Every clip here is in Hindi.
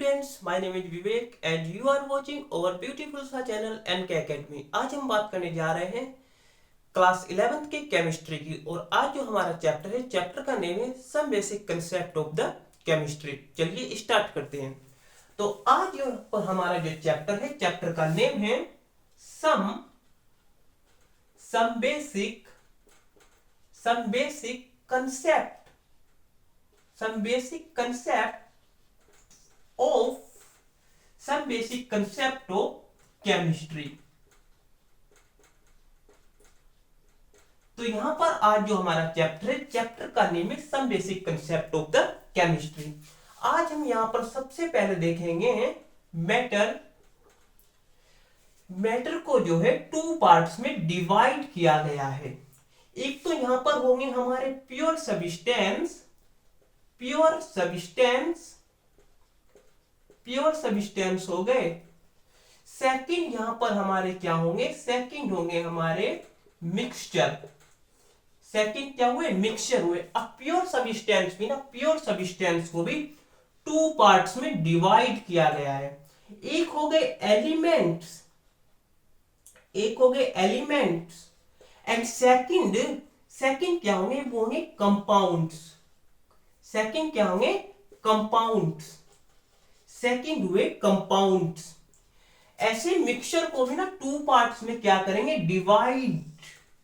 students, my name is Vivek and you are watching our beautiful सा channel NK Academy। आज हम बात करने जा रहे हैं क्लास 11th के केमिस्ट्री की और आज जो हमारा चैप्टर है, चैप्टर का नेम है some basic concept of the chemistry. चलिए स्टार्ट करते हैं। तो आज जो हमारा जो चैप्टर है, चैप्टर का नेम है some basic concept of chemistry. तो यहां पर आज जो हमारा चैप्टर है, चैप्टर का नेम है some basic concept of the chemistry. आज हम यहां पर सबसे पहले देखेंगे मैटर को जो है टू पार्ट्स में डिवाइड किया गया है। एक तो यहां पर होंगे हमारे प्योर सब्सटेंस हो गए। सेकंड यहां पर हमारे क्या होंगे, सेकंड होंगे हमारे मिक्सचर। सेकंड क्या हुए, मिक्सचर हुए। अब प्योर सब्सटेंस को भी टू पार्ट्स में डिवाइड किया गया है। एक हो गए एलिमेंट्स एंड सेकंड क्या होंगे, वो होंगे कंपाउंड्स। सेकंड क्या होंगे, कंपाउंड्स। सेकंड हुए कंपाउंड्स। ऐसे मिक्सचर को भी ना टू पार्ट्स में क्या करेंगे,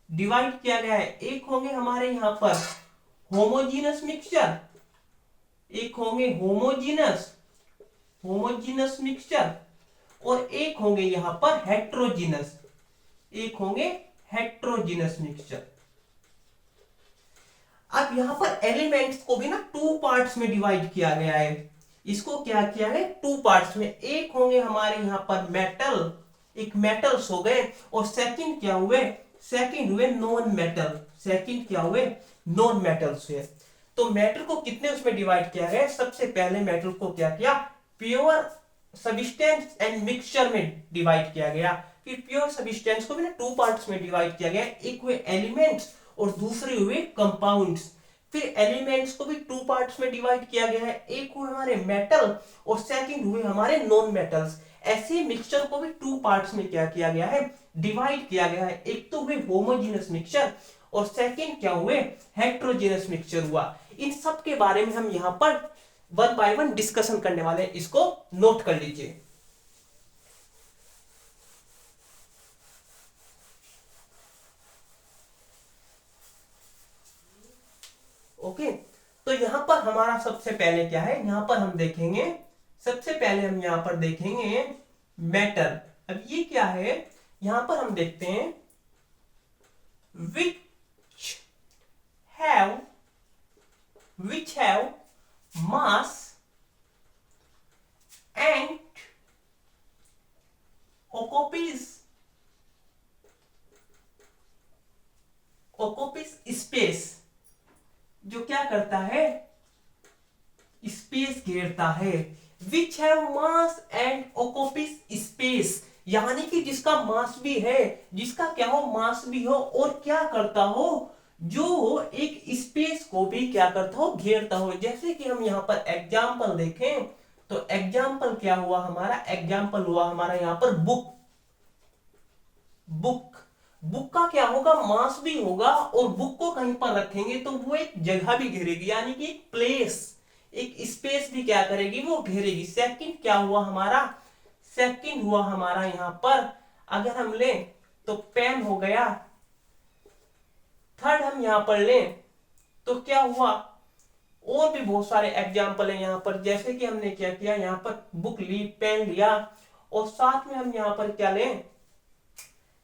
डिवाइड किया गया है। एक होंगे हमारे यहां पर होमोजीनस मिक्सचर, एक होंगे होमोजीनस मिक्सचर और एक होंगे यहां पर हेट्रोजीनस मिक्सचर। अब यहां पर एलिमेंट्स को भी ना टू पार्ट्स में डिवाइड किया गया है। इसको क्या किया है, टू पार्ट्स में। एक होंगे हमारे यहां पर मेटल्स हो गए और सेकंड क्या हुए, नॉन मेटल्स हुए। तो मैटर को कितने उसमें डिवाइड किया गया, सबसे पहले मैटर को क्या किया, प्योर सब्सटेंस एंड मिक्सचर में डिवाइड किया गया। फिर प्योर सब्सटेंस को भी ना टू पार्ट्स में डिवाइड किया गया। एक हुए एलिमेंट्स और दूसरे हुए कंपाउंड्स। फिर एलिमेंट्स को भी टू पार्ट्स में डिवाइड किया गया है। एक हुए हमारे मेटल और सेकंड हुए हमारे नॉन मेटल्स। ऐसे मिक्सचर को भी टू पार्ट्स में क्या किया गया है, डिवाइड किया गया है। एक तो हुए होमोजेनस मिक्सचर और सेकंड क्या हुए, हेट्रोजेनस मिक्सचर हुआ। इन सब के बारे में हम यहां पर वन बाय वन डिस्कशन करने वाले हैं। इसको नोट कर लीजिए। ओके, तो यहां पर हमारा सबसे पहले क्या है, यहां पर हम देखेंगे, सबसे पहले हम यहां पर देखेंगे मैटर। अब ये क्या है, यहां पर हम देखते हैं which have mass and occupies space। जो क्या करता है, स्पेस घेरता है। Which have mass and occupies space, यानी कि जिसका मास भी है, जिसका क्या हो, मास भी हो और क्या करता हो, जो एक स्पेस को भी क्या करता हो, घेरता हो। जैसे कि हम यहां पर एग्जांपल देखें तो एग्जांपल क्या हुआ हमारा, एग्जांपल हुआ हमारा यहां पर बुक का क्या होगा, मास भी होगा और बुक को कहीं पर रखेंगे तो वो एक जगह भी घेरेगी, यानी कि एक प्लेस, एक स्पेस भी क्या करेगी, वो घेरेगी। सेकंड क्या हुआ हमारा, सेकंड हुआ हमारा यहां पर अगर हम लें तो पेन हो गया। थर्ड हम यहां पर लें तो क्या हुआ, और भी बहुत सारे एग्जाम्पल है यहां पर। जैसे कि हमने क्या किया, यहां पर बुक ली, पेन लिया और साथ में हम यहां पर क्या लें,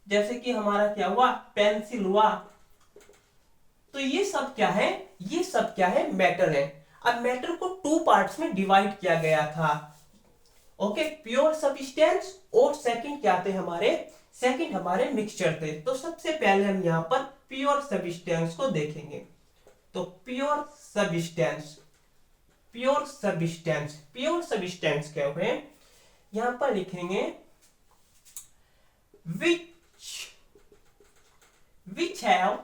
जैसे कि हमारा क्या हुआ, पेंसिल हुआ। तो ये सब क्या है, मैटर है। अब मैटर को टू पार्ट्स में डिवाइड किया गया था। ओके, प्योर सब्सटेंस और सेकंड क्या थे हमारे, सेकंड हमारे मिक्सचर थे। तो सबसे पहले हम यहां पर प्योर सब्सटेंस को देखेंगे। तो प्योर सब्सटेंस क्या हुए, यहां पर लिखेंगे which have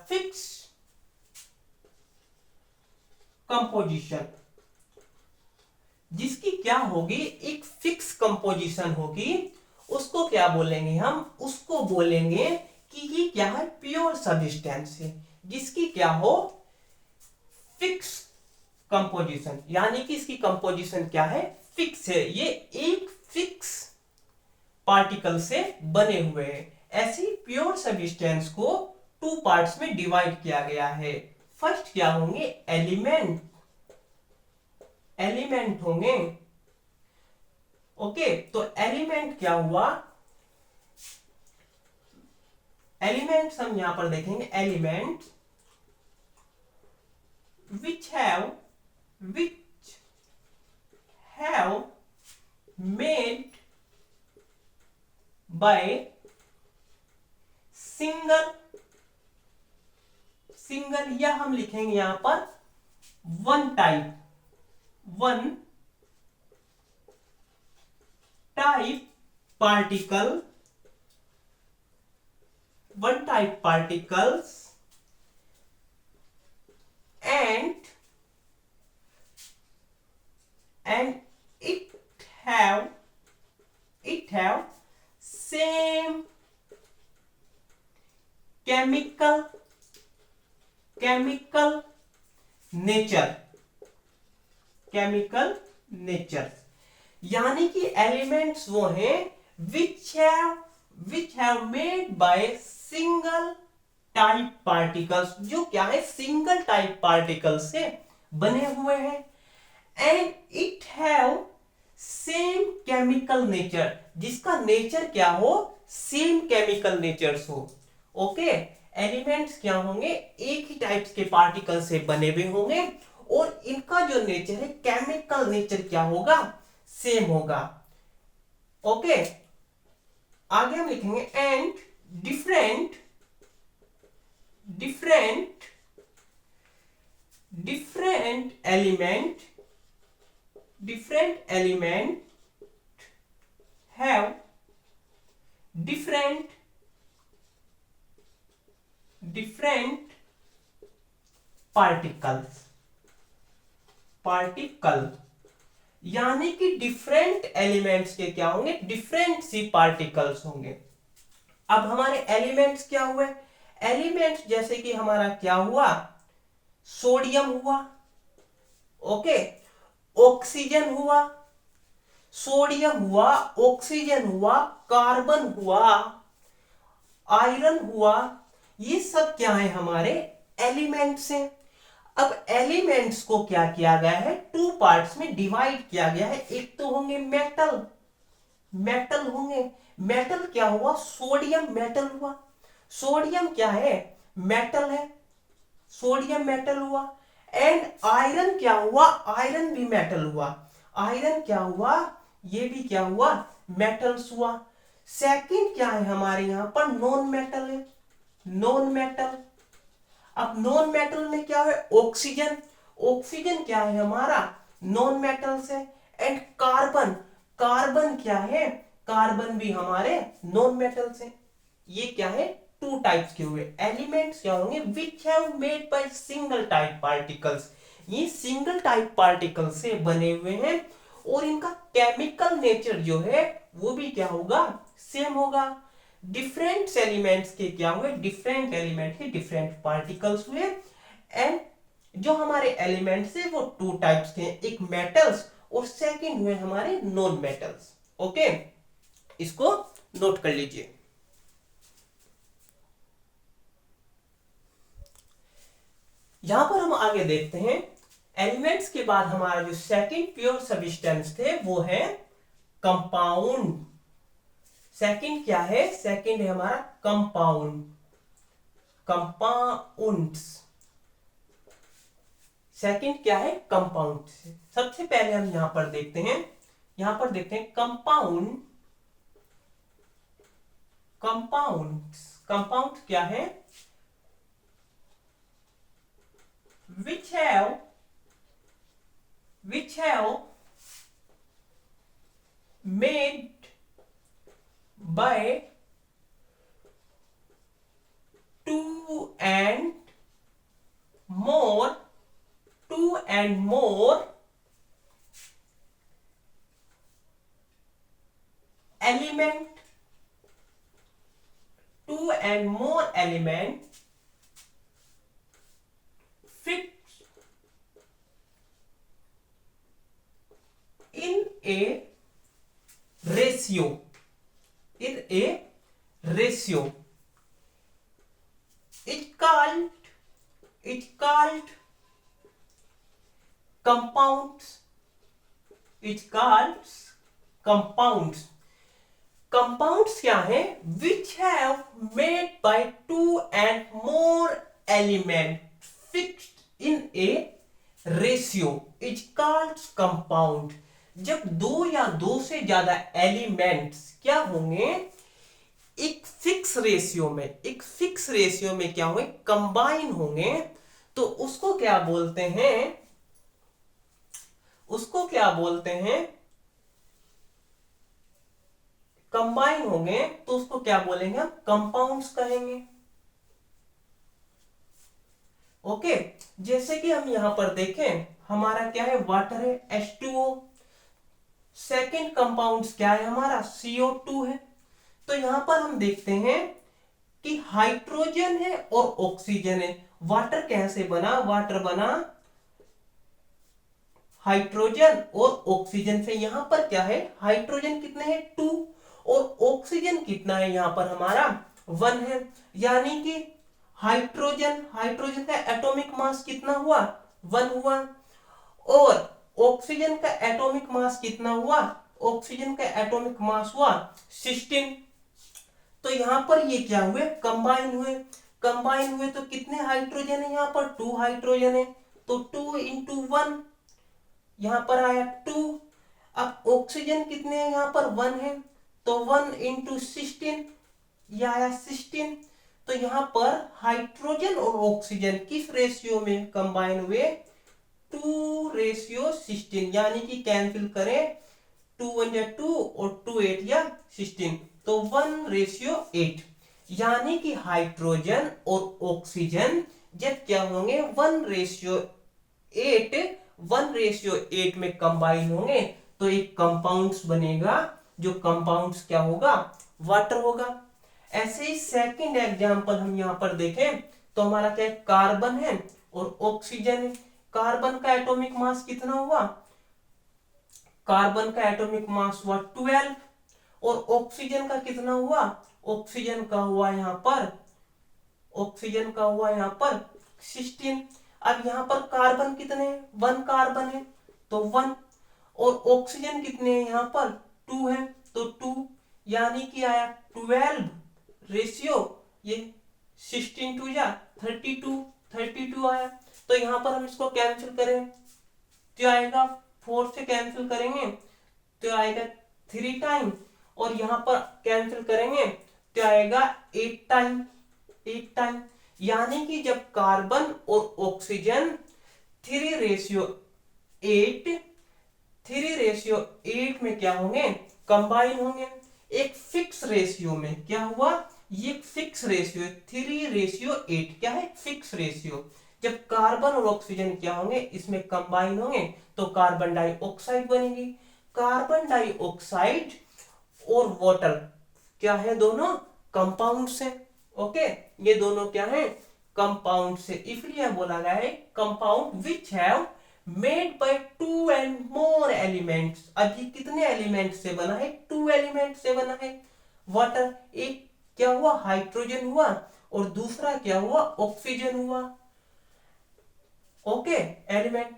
fixed कंपोजिशन, जिसकी क्या होगी, एक फिक्स कंपोजिशन होगी, उसको क्या बोलेंगे हम, उसको बोलेंगे कि ये क्या है, प्योर सब्सटेंस है, जिसकी क्या हो, फिक्स कंपोजिशन, यानी कि इसकी कंपोजिशन क्या है, फिक्स है, ये एक फिक्स पार्टिकल से बने हुए हैं। ऐसी प्योर सब्सटेंस को टू पार्ट्स में डिवाइड किया गया है। फर्स्ट क्या होंगे, एलिमेंट, एलिमेंट होंगे। ओके, तो एलिमेंट क्या हुआ, एलिमेंट्स हम यहां पर देखेंगे, element which have made by single या हम लिखेंगे यहां पर one type particle, one type particles and it have same chemical nature, यानी कि एलिमेंट्स वो हैं which have made by single type particles, जो क्या है, सिंगल टाइप पार्टिकल से बने हुए हैं, and it have same chemical nature, जिसका नेचर क्या हो, सेम केमिकल नेचर्स हो। ओके, एलिमेंट्स क्या होंगे, एक ही टाइप्स के पार्टिकल से बने हुए होंगे, और इनका जो नेचर है, केमिकल नेचर क्या होगा, सेम होगा। ओके, आगे हम लिखेंगे and different element have different particle, यानी कि डिफरेंट एलिमेंट्स के क्या होंगे, डिफरेंट सी पार्टिकल्स होंगे। अब हमारे एलिमेंट्स क्या हुए, एलिमेंट्स जैसे कि हमारा क्या हुआ, सोडियम हुआ, ओके, ऑक्सीजन हुआ, सोडियम हुआ, ऑक्सीजन हुआ, कार्बन हुआ, आयरन हुआ, ये सब क्या है, हमारे एलिमेंट्स हैं। अब एलिमेंट्स को क्या किया गया है, टू पार्ट्स में डिवाइड किया गया है। एक तो होंगे मेटल होंगे, मेटल क्या हुआ, सोडियम मेटल हुआ, सोडियम क्या है, मेटल है, सोडियम मेटल हुआ। एंड आयरन क्या हुआ, आयरन भी मेटल हुआ, आयरन क्या हुआ, ये भी क्या हुआ, मेटल्स हुआ। सेकंड क्या है, हमारे यहां पर नॉन मेटल है, नॉन मेटल। अब नॉन मेटल में क्या है, ऑक्सीजन, ऑक्सीजन क्या है हमारा, नॉन मेटल से। एंड कार्बन, कार्बन क्या है, कार्बन भी हमारे नॉन मेटल से। ये क्या है, टू टाइप्स के हुए एलिमेंट्स क्या होंगे, which have made by single type particles, ये सिंगल टाइप पार्टिकल से बने हुए हैं, और इनका केमिकल नेचर जो है वो भी क्या होगा, सेम होगा। डिफरेंट एलिमेंट्स के क्या हुए, डिफरेंट एलिमेंट के डिफरेंट पार्टिकल्स हुए। एंड जो हमारे एलिमेंट्स है वो टू टाइप्स के, एक मेटल्स और सेकंड हुए हमारे नॉन मेटल्स। ओके, इसको नोट कर लीजिए। यहां पर हम आगे देखते हैं, एलिमेंट्स के बाद हमारा जो सेकंड प्योर सब्सटेंस थे वो है कंपाउंड। सेकंड क्या है, सेकंड है हमारा कंपाउंड, कंपाउंड्स। सेकंड क्या है, कंपाउंड। सबसे पहले हम यहां पर देखते हैं, यहां पर देखते हैं कंपाउंड, कंपाउंड क्या है, which have made by two and and more element, two and more element fixed in a ratio, in a ratio, it's called compounds, it's called compounds. Compounds क्या है? Which have made by two and more element fixed in A ratio is called compound. जब दो या दो से ज्यादा एलिमेंट्स क्या होंगे? एक फिक्स रेशियो में, एक फिक्स रेशियो में क्या होंगे? कंबाइन होंगे. तो उसको क्या बोलते हैं? उसको क्या बोलते हैं? कंबाइन होंगे तो उसको क्या बोलेंगे? हम कंपाउंड्स कहेंगे. ओके, जैसे कि हम यहां पर देखें, हमारा क्या है? वाटर है, H2O. सेकेंड कंपाउंड्स क्या है हमारा? CO2 है. तो यहां पर हम देखते हैं कि हाइड्रोजन है और ऑक्सीजन है. वाटर कैसे बना? वाटर बना हाइड्रोजन और ऑक्सीजन से. यहां पर क्या है? हाइड्रोजन कितने हैं? 2. और ऑक्सीजन कितना है यहां पर? हमारा 1 है. यानी कि हाइड्रोजन का एटॉमिक मास कितना हुआ? 1 हुआ. और ऑक्सीजन का एटॉमिक मास कितना हुआ? ऑक्सीजन का एटॉमिक मास हुआ 16. तो यहां पर ये क्या हुए? कंबाइन हुए. कंबाइन हुए तो कितने हाइड्रोजन है यहां पर? 2 हाइड्रोजन है. तो 2 इंटू 1 यहां पर आया 2. अब ऑक्सीजन कितने हैं यहां पर? 1 है. तो 1 इंटू 16 यह आया 16. तो यहां पर हाइड्रोजन और ऑक्सीजन किस रेशियो में कंबाइन हुए? 2:16. यानी कि कैंसिल करें, 2 1 या 2 और 2 8 या 16. तो 1:8. यानी कि हाइड्रोजन और ऑक्सीजन जब क्या होंगे? 1:8 में कंबाइन होंगे तो एक कंपाउंड्स बनेगा. जो कंपाउंड्स क्या होगा? वाटर होगा. ऐसे ही सेकंड एग्जांपल हम यहां पर देखें तो हमारा क्या है? कार्बन है और ऑक्सीजन है. कार्बन का एटॉमिक मास कितना हुआ? कार्बन का एटॉमिक मास हुआ 12. और ऑक्सीजन का कितना हुआ? ऑक्सीजन का हुआ यहां पर, ऑक्सीजन का हुआ यहां पर 16. अब यहां पर कार्बन कितने हैं? 1 कार्बन है तो 1. और ऑक्सीजन कितने हैं यहां पर? 2 है तो 2. यानी कि आया 12 रेशियो, ये 16 2 या 32 आया. तो यहां पर हम इसको कैंसिल करें तो आएगा 4 से कैंसिल करेंगे तो आएगा 3 टाइम. और यहां पर कैंसिल करेंगे तो आएगा 8 टाइम, 8 टाइम. यानी कि जब कार्बन और ऑक्सीजन 3:8 में क्या होंगे? कंबाइन होंगे. एक फिक्स रेशियो में क्या हुआ? ये फिक्स रेशियो 3:8 क्या है? Fix ratio. जब कार्बन और ऑक्सीजन क्या होंगे? इसमें कंबाइन होंगे तो कार्बन डाइऑक्साइड बनेगी. कार्बन डाइऑक्साइड और वाटर क्या है? दोनों कंपाउंड्स हैं. ओके, ये दोनों क्या है? कंपाउंड्स है. इसलिए बोला गया है compound which have made by 2 and more elements. अभी कितने एलिमेंट से बना है? 2 एलिमेंट से बना है. वाटर, एक क्या हुआ? हाइड्रोजन हुआ और दूसरा क्या हुआ? ऑक्सीजन हुआ. Okay, element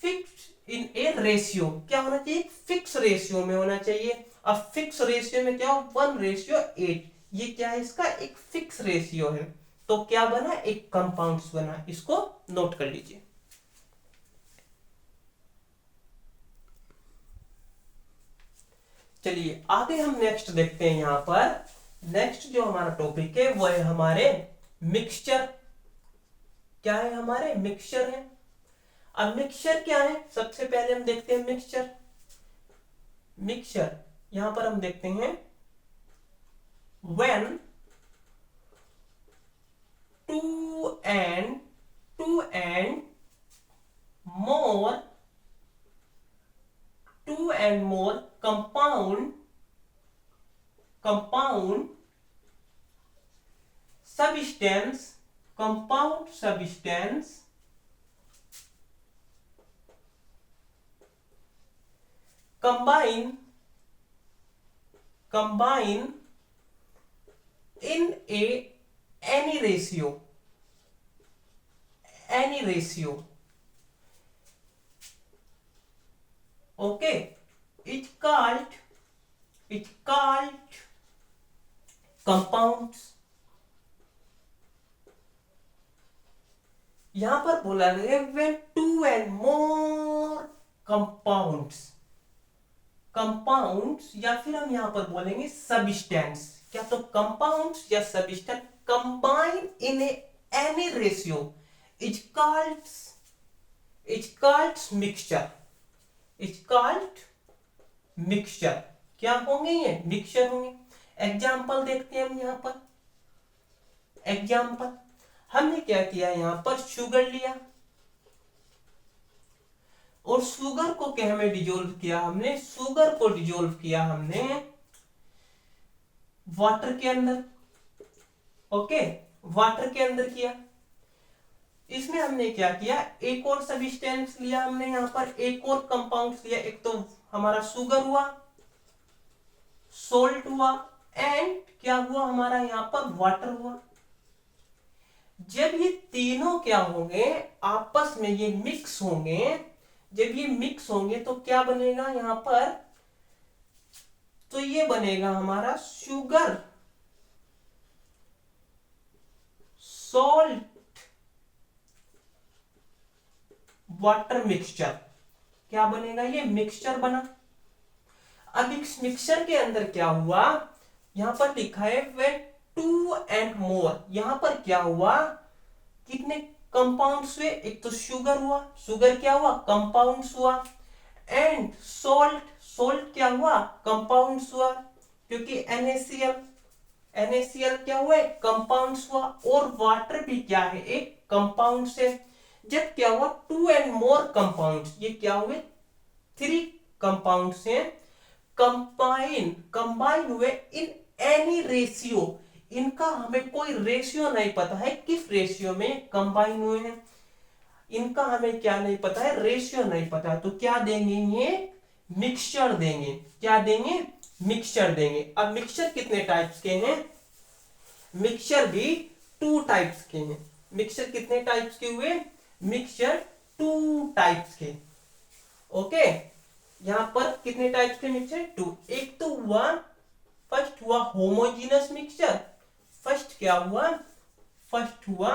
fixed in A ratio. क्या होना चाहिए? फिक्स रेशियो में होना चाहिए. अब फिक्स रेशियो में क्या हो? 1:8. ये क्या है? इसका एक फिक्स रेशियो है. तो क्या बना? एक कंपाउंड्स बना. इसको नोट कर लीजिए. चलिए आगे हम नेक्स्ट देखते हैं. यहां पर नेक्स्ट जो हमारा टॉपिक है वो है हमारे मिक्सचर. क्या है? हमारे मिक्सचर है. अब मिक्सचर क्या है? सबसे पहले हम देखते हैं मिक्सचर. मिक्सचर यहां पर हम देखते हैं when two and substance, compound substance combine in a any ratio, okay, it's called compounds. यहां पर बोला गया when two and more compounds या फिर हम यहां पर बोलेंगे substance, क्या तो compounds या substance combine in any ratio is called mixture. क्या होंगे ये? मिक्सचर होंगे. एग्जाम्पल देखते हैं हम यहां पर. एग्जाम्पल हमने क्या किया, यहां पर शुगर लिया और शुगर को क्या हमें डिजोल्व किया, हमने शुगर को डिजोल्व किया हमने वाटर के अंदर. ओके, वाटर के अंदर किया. इसमें हमने क्या किया, एक और सब्सटेंस लिया हमने, यहां पर एक और कंपाउंड लिया. एक तो हमारा शुगर हुआ, सोल्ट हुआ एंड क्या हुआ हमारा यहां पर वाटर हुआ. जब ये तीनों क्या होंगे, आपस में ये मिक्स होंगे. जब ये मिक्स होंगे तो क्या बनेगा यहां पर, तो ये बनेगा हमारा शुगर सॉल्ट वाटर मिक्सचर. क्या बनेगा, ये मिक्सचर बना. अब इस मिक्सचर के अंदर क्या हुआ, यहां पर लिखा है when two and more. यहां पर क्या हुआ, कितने कंपाउंड्स हुए, एक तो शुगर हुआ, शुगर क्या हुआ, कंपाउंड्स हुआ. एंड सोल्ट क्या हुआ, कंपाउंड्स हुआ, क्योंकि NaCl क्या हुआ, कंपाउंड्स हुआ. और वाटर भी क्या है, एक कंपाउंड से. जब क्या हुआ, टू एंड मोर कंपाउंड्स, ये क्या हुए, 3 कंपाउंड से कंबाइन हुए इन एनी रेशियो. इनका हमें कोई रेशियो नहीं पता है, किस रेशियो में कंबाइन हुए हैं, इनका हमें क्या नहीं पता है, रेशियो नहीं पता. तो क्या देंगे, ये मिक्सचर देंगे. क्या देंगे, मिक्सचर देंगे. अब मिक्सचर कितने टाइप्स के हैं, मिक्सचर भी 2 टाइप्स के हैं. मिक्सचर कितने टाइप्स के हुए, मिक्सचर 2 टाइप्स के. ओके, यहां पर कितने टाइप्स के मिक्सचर, 2. एक तो हुआ, फर्स्ट हुआ होमोजीनस मिक्सचर. फर्स्ट क्या हुआ, फर्स्ट हुआ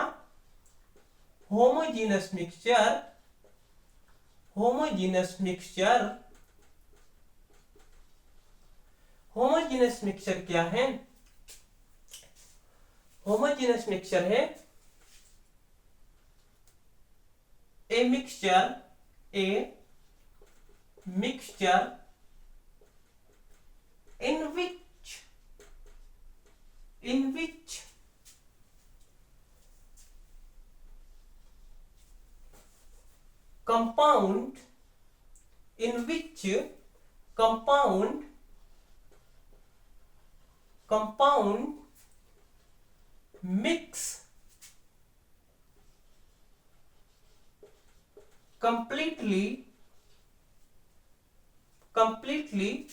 होमोजीनस मिक्सचर. होमोजीनस मिक्सचर क्या है, होमोजीनस मिक्सचर है a mixture in which compound mix completely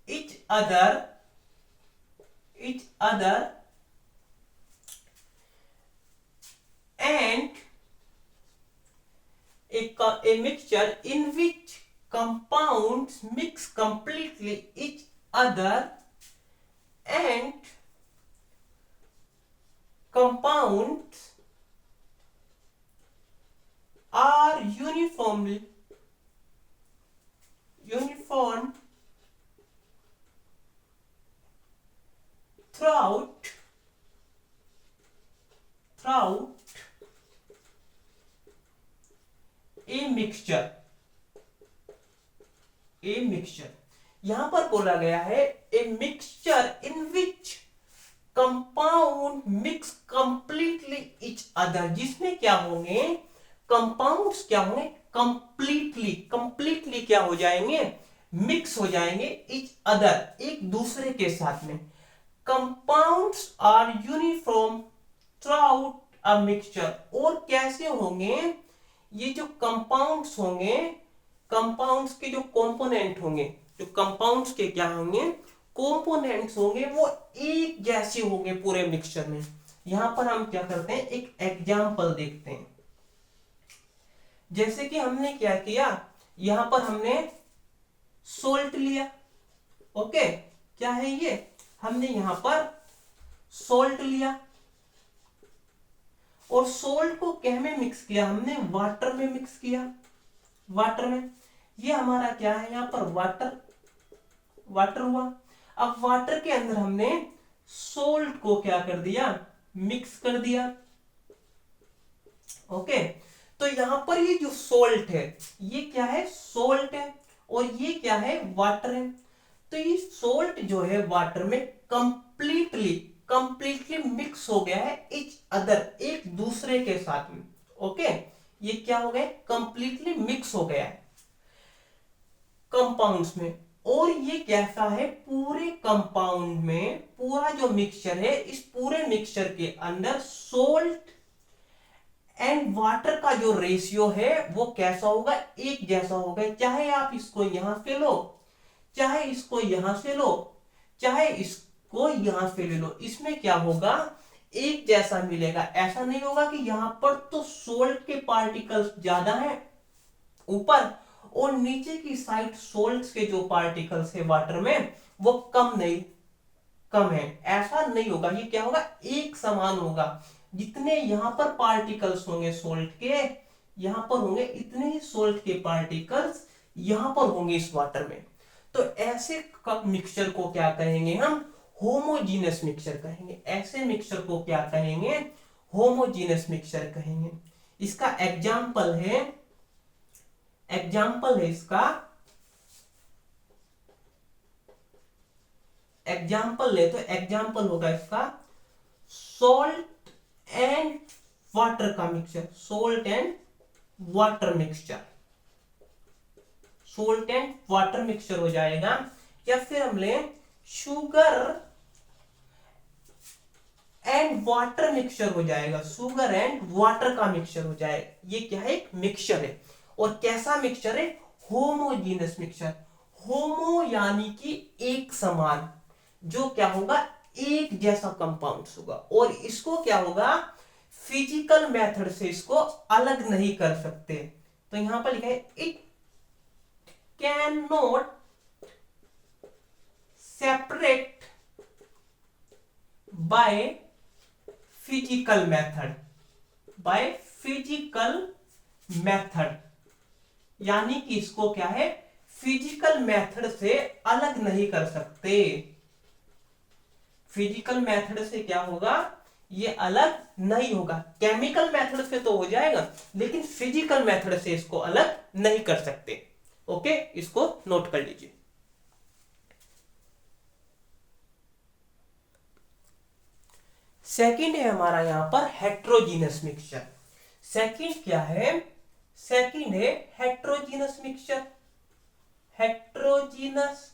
each other and a mixture in which compounds mix completely each other and compounds are uniform throughout a mixture. यहां पर बोला गया है a mixture in which compound mix completely each other, जिसमें क्या होंगे, कंपाउंड्स क्या होंगे, कंप्लीटली क्या हो जाएंगे, मिक्स हो जाएंगे, इच अदर एक दूसरे के साथ में. Compound compounds are uniform throughout a mixture, और कैसे होंगे ये जो कंपाउंड्स होंगे, कंपाउंड्स के जो कंपोनेंट होंगे, जो कंपाउंड्स के क्या होंगे, कंपोनेंट्स होंगे, वो एक जैसे होंगे पूरे मिक्सचर में। यहां पर हम क्या करते हैं, एक एग्जांपल देखते हैं। जैसे कि हमने क्या किया, यहां पर हमने सोल्ट लिया, ओके, क्या है ये, हमने यहां पर सोल्ट लिया, और सोल्ट को क्या में मिक्स किया, हमने वाटर में मिक्स किया, वाटर में। ये हमारा क्या है, यहां पर वाटर, वाटर हुआ। अब वाटर के अंदर हमने सोल्ट को क्या कर दिया, मिक्स कर दिया, ओके। तो यहां पर ये जो सोल्ट है, ये क्या है, सोल्ट है, और ये क्या है, वाटर है। तो ये सोल्ट जो है वाटर में कंप्लीटली कंप्लीटली मिक्स हो गया है इच अदर, एक दूसरे के साथ में, ओके। ये क्या हो गया, कंप्लीटली मिक्स हो गया है कंपाउंड्स में। और ये कैसा है, पूरे कंपाउंड में पूरा जो मिक्सचर है, इस पूरे मिक्सचर के अंदर सोल्ट एंड वाटर का जो रेशियो है वो कैसा होगा, एक जैसा होगा। चाहे आप इसको यहां से लो, चाहे इसको यहां से लो, चाहे इसको यहां से ले लो, इसमें क्या होगा, एक जैसा मिलेगा। ऐसा नहीं होगा कि यहां पर तो सोल्ट के पार्टिकल्स ज्यादा हैं ऊपर, और नीचे की साइड सोल्ट के जो पार्टिकल्स है वाटर में वो कम नहीं, कम है, ऐसा नहीं होगा। ये क्या होगा, एक समान होगा। जितने यहां पर पार्टिकल्स होंगे सोल्ट के, यहां पर होंगे इतने ही सोल्ट के पार्टिकल्स यहां पर होंगे इस वाटर में। तो ऐसे मिक्सचर को क्या कहेंगे हम, होमोजीनस मिक्सचर कहेंगे। ऐसे मिक्सचर को क्या कहेंगे, होमोजीनस मिक्सचर कहेंगे। इसका एग्जाम्पल है, एग्जाम्पल है इसका, एग्जाम्पल ले तो एग्जाम्पल होगा इसका सॉल्ट एंड वाटर का mixture, salt and water mixture, salt and water mixture हो जाएगा। या फिर हम ले शुगर एंड वाटर मिक्सचर हो जाएगा, शुगर एंड वाटर का मिक्सचर हो जाएगा। ये क्या है, एक मिक्सचर है। और कैसा मिक्सचर है, होमोजीनस मिक्सचर। होमो यानी कि एक समान, जो क्या होगा, एक जैसा कंपाउंड्स होगा। और इसको क्या होगा, फिजिकल मेथड से इसको अलग नहीं कर सकते। तो यहां पर लिखा है it can not separate by physical method, by physical method, यानी कि इसको क्या है, फिजिकल मेथड से अलग नहीं कर सकते। फिजिकल मेथड से क्या होगा, ये अलग नहीं होगा। केमिकल मेथड से तो हो जाएगा, लेकिन फिजिकल मेथड से इसको अलग नहीं कर सकते। ओके, इसको नोट कर लीजिए। सेकंड है हमारा यहां पर हेट्रोजीनस मिक्सचर। सेकंड क्या है, सेकंड है heterogeneous mixture. Heterogeneous,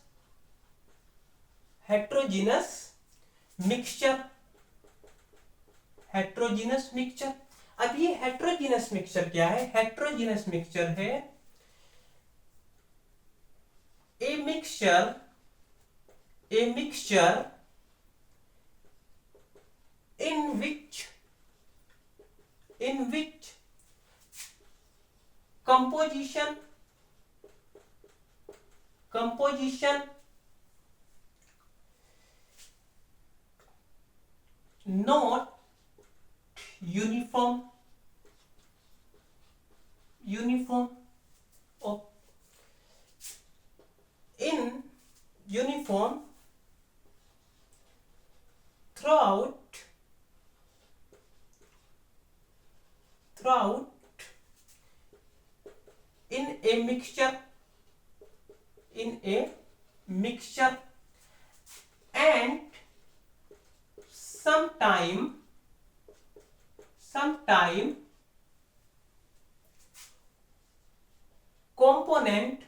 heterogeneous mixture, heterogeneous mixture. अब ये हेट्रोजीनस मिक्सचर क्या है, हेट्रोजीनस मिक्सचर है a mixture, a mixture in which composition not uniform, of in uniform throughout in a mixture, in a mixture, and sometime component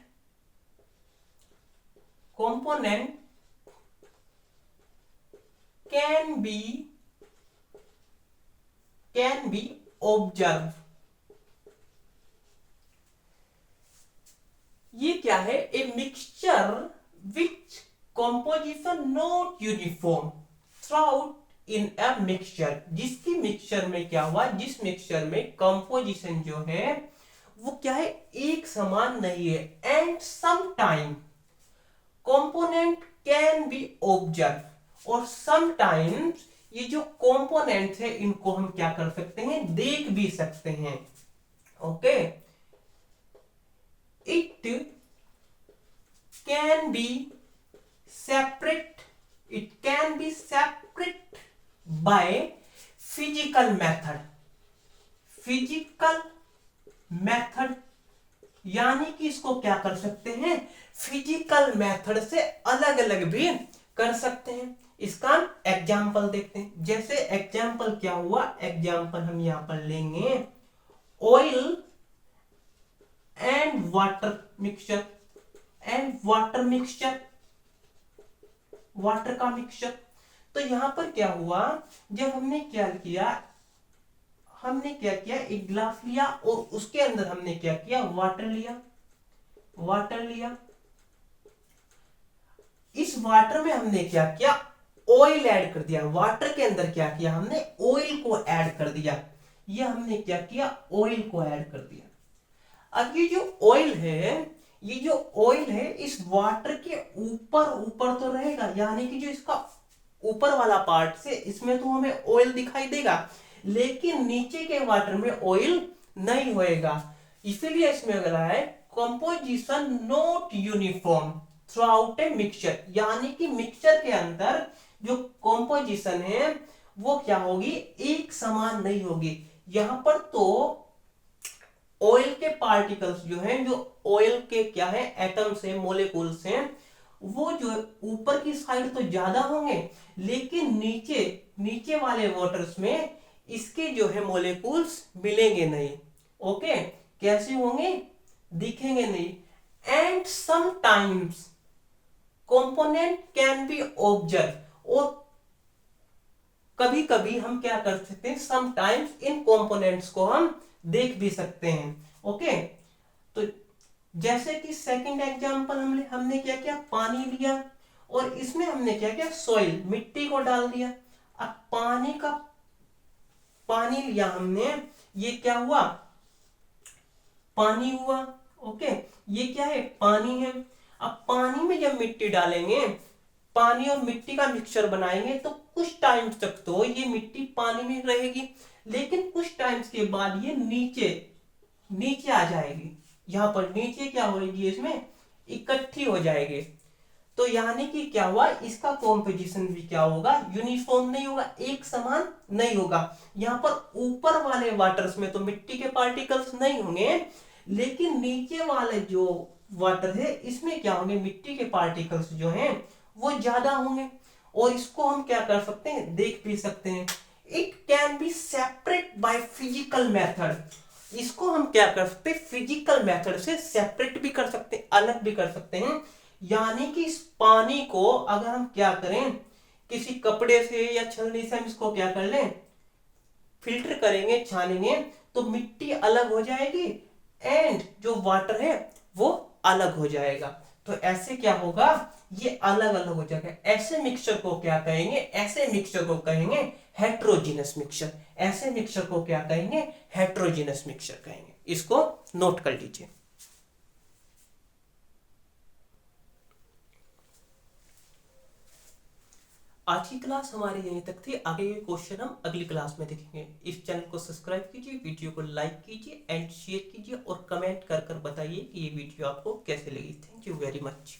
can be observe. ये क्या है? A mixture which composition not uniform throughout in a mixture, जिसकी मिक्सचर में क्या हुआ, जिस मिक्सचर में कंपोजिशन जो है वो क्या है, एक समान नहीं है। And some time component can be observe, और सम टाइम्स ये जो कंपोनेंट है इनको हम क्या कर सकते हैं, देख भी सकते हैं। Okay, it can be separate, it can be separate by physical method, physical method, यानी कि इसको क्या कर सकते हैं, फिजिकल मेथड से अलग अलग भी कर सकते हैं। इसका एग्जाम्पल देखते हैं। जैसे एग्जाम्पल क्या हुआ, एग्जाम्पल हम यहां पर लेंगे oil and water mixture, and water mixture, water का मिक्सचर। तो यहां पर क्या हुआ, जब हमने क्या किया, हमने क्या किया, एक ग्लास लिया और उसके अंदर हमने क्या किया, वाटर लिया, वाटर लिया। इस वाटर में हमने क्या किया, ऑयल ऐड कर दिया। वाटर के अंदर क्या किया हमने, ऑयल को ऐड कर दिया। ये हमने क्या किया, ऑयल को ऐड कर दिया। अब ये जो ऑयल है, ये जो ऑयल है इस वाटर के ऊपर ऊपर तो रहेगा, यानी कि जो इसका ऊपर वाला पार्ट से इसमें तो हमें ऑयल दिखाई देगा, लेकिन नीचे के वाटर में ऑयल नहीं होएगा। इसलिए इसमें अगर है composition not uniform through out a mixture, यानी कि मिक्सचर के अंदर जो कंपोजिशन है वो क्या होगी, एक समान नहीं होगी। यहां पर तो ऑयल के पार्टिकल्स जो हैं, जो ऑयल के क्या है, एटम्स हैं, मोलिक्यूल्स हैं, वो जो ऊपर की साइड तो ज्यादा होंगे, लेकिन नीचे नीचे वाले वाटर्स में इसके जो है मोलिक्यूल्स मिलेंगे नहीं। ओके, कैसे होंगे, दिखेंगे नहीं। And some times component can be observe, और कभी कभी हम क्या कर सकते हैं, सम टाइम्स इन कंपोनेंट्स को हम देख भी सकते हैं। ओके, तो जैसे कि सेकंड एग्जांपल हमने क्या किया, पानी लिया और इसमें हमने क्या किया, सॉइल, मिट्टी को डाल दिया। अब पानी लिया हमने, ये क्या हुआ, पानी हुआ। ओके, ये क्या है, पानी है। अब पानी में जब मिट्टी डालेंगे, पानी और मिट्टी का मिक्सचर बनाएंगे, तो कुछ टाइम तक तो ये मिट्टी पानी में रहेगी, लेकिन कुछ टाइम्स के बाद ये नीचे नीचे आ जाएगी। यहां पर नीचे क्या होगी, इसमें इकट्ठी हो जाएगी। तो यानी कि क्या हुआ, इसका कॉम्पोजिशन भी क्या होगा, यूनिफॉर्म नहीं होगा, एक समान नहीं होगा। यहां पर ऊपर वाले वाटर्स में तो मिट्टी के पार्टिकल्स नहीं होंगे, लेकिन नीचे वाले जो वाटर है इसमें क्या होंगे, मिट्टी के पार्टिकल्स जो हैं वो ज्यादा होंगे। और इसको हम क्या कर सकते हैं, देख भी सकते हैं। It can be separate by physical method, इसको हम क्या कर सकते हैं, फिजिकल मेथड से सेपरेट भी कर सकते हैं, अलग भी कर सकते हैं। यानी कि इस पानी को अगर हम क्या करें, किसी कपड़े से या छलनी से हम इसको क्या कर लें, फिल्टर करेंगे, छानेंगे, तो मिट्टी अलग हो जाएगी एंड जो वाटर है वो अलग हो जाएगा। तो ऐसे क्या होगा, ये अलग अलग हो जाएगा। ऐसे मिक्सचर को क्या कहेंगे, ऐसे मिक्सचर को कहेंगे हेट्रोजीनस मिक्सचर। ऐसे मिक्सचर को क्या कहेंगे, हेट्रोजीनस मिक्सचर कहेंगे। इसको नोट कर लीजिए। आज की क्लास हमारी यहीं तक थी। आगे के क्वेश्चन हम अगली क्लास में देखेंगे। इस चैनल को सब्सक्राइब कीजिए, वीडियो को लाइक कीजिए एंड शेयर कीजिए, और कमेंट कर बताइए कि ये वीडियो आपको कैसे लगी। Thank you very much.